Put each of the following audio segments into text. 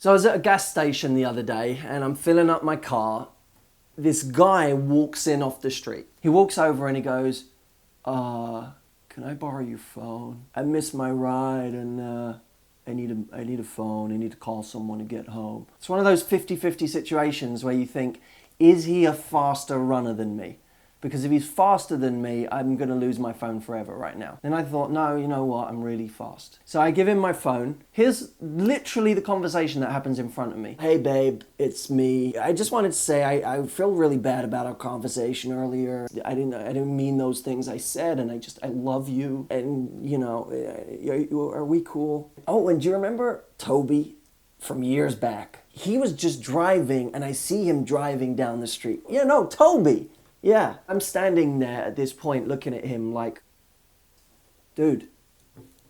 So I was at a gas station the other day and I'm filling up my car. This guy walks in off the street. He walks over and he goes, can I borrow your phone? I missed my ride and I need a phone. I need to call someone to get home. It's one of those 50-50 situations where you think, is he a faster runner than me? Because if he's faster than me, I'm going to lose my phone forever right now. Then I thought, no, you know what? I'm really fast. So I give him my phone. Here's literally the conversation that happens in front of me. Hey, babe, it's me. I just wanted to say I feel really bad about our conversation earlier. I didn't mean those things I said, and I love you. And, you know, are we cool? Oh, and do you remember Toby from years back? He was just driving, and I see him driving down the street. Yeah, no, Toby. Yeah, I'm standing there at this point looking at him like, dude,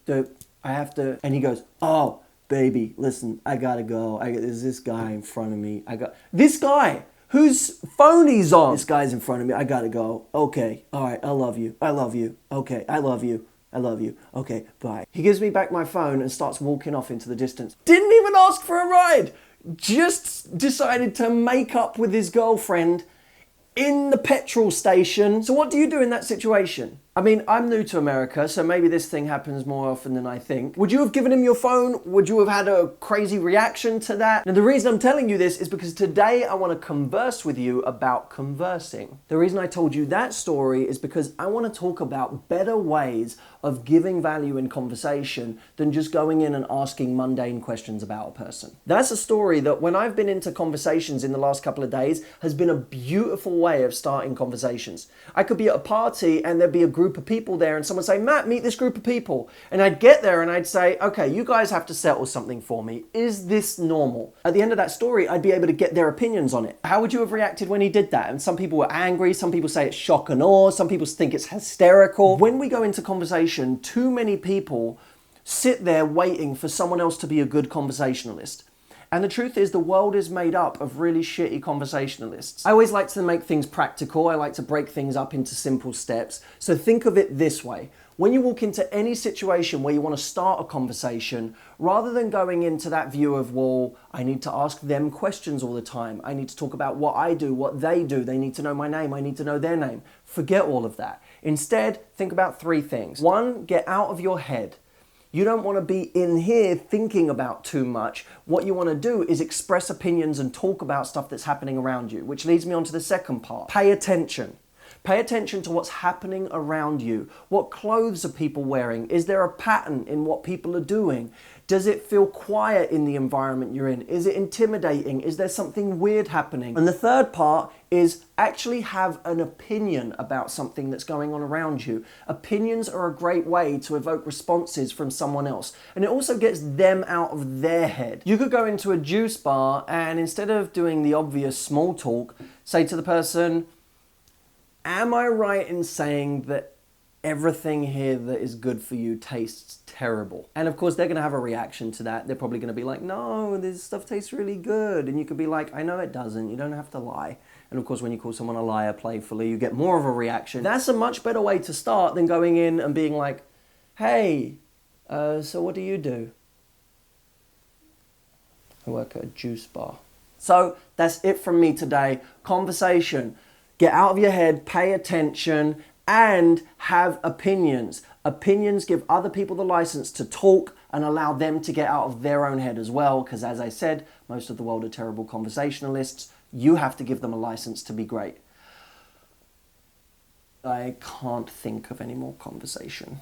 I have to, and he goes, oh, baby, listen, I gotta go. There's this guy in front of me. This guy whose phone he's on. This guy's in front of me. I gotta go. Okay, all right, I love you. I love you. Okay, I love you. I love you. Okay, bye. He gives me back my phone and starts walking off into the distance. Didn't even ask for a ride. Just decided to make up with his girlfriend in the petrol station. So what do you do in that situation? I mean, I'm new to America, so maybe this thing happens more often than I think. Would you have given him your phone? Would you have had a crazy reaction to that? And the reason I'm telling you this is because today I want to converse with you about conversing. The reason I told you that story is because I want to talk about better ways of giving value in conversation than just going in and asking mundane questions about a person. That's a story that when I've been into conversations in the last couple of days has been a beautiful way of starting conversations. I could be at a party and there'd be a group of people there and someone say, Matt, meet this group of people. And I'd get there and I'd say, okay, you guys have to settle something for me. Is this normal? At the end of that story, I'd be able to get their opinions on it. How would you have reacted when he did that? And some people were angry. Some people say it's shock and awe. Some people think it's hysterical. When we go into conversation, too many people sit there waiting for someone else to be a good conversationalist. And the truth is the world is made up of really shitty conversationalists. I always like to make things practical. I like to break things up into simple steps. So think of it this way. When you walk into any situation where you want to start a conversation, rather than going into that view of, well, I need to ask them questions all the time. I need to talk about what I do, what they do. They need to know my name. I need to know their name. Forget all of that. Instead, think about three things. One, get out of your head. You don't want to be in here thinking about too much. What you want to do is express opinions and talk about stuff that's happening around you, which leads me on to the second part. Pay attention. Pay attention to what's happening around you. What clothes are people wearing? Is there a pattern in what people are doing? Does it feel quiet in the environment you're in? Is it intimidating? Is there something weird happening? And the third part is actually have an opinion about something that's going on around you. Opinions are a great way to evoke responses from someone else. And it also gets them out of their head. You could go into a juice bar and instead of doing the obvious small talk, say to the person, am I right in saying that everything here that is good for you tastes terrible? And of course, they're going to have a reaction to that. They're probably going to be like, no, this stuff tastes really good. And you could be like, I know it doesn't. You don't have to lie. And of course, when you call someone a liar playfully, you get more of a reaction. That's a much better way to start than going in and being like, hey, so what do you do? I work at a juice bar. So that's it from me today. Conversation. Get out of your head, pay attention, and have opinions. Opinions give other people the license to talk and allow them to get out of their own head as well. Because as I said, most of the world are terrible conversationalists. You have to give them a license to be great. I can't think of any more conversation.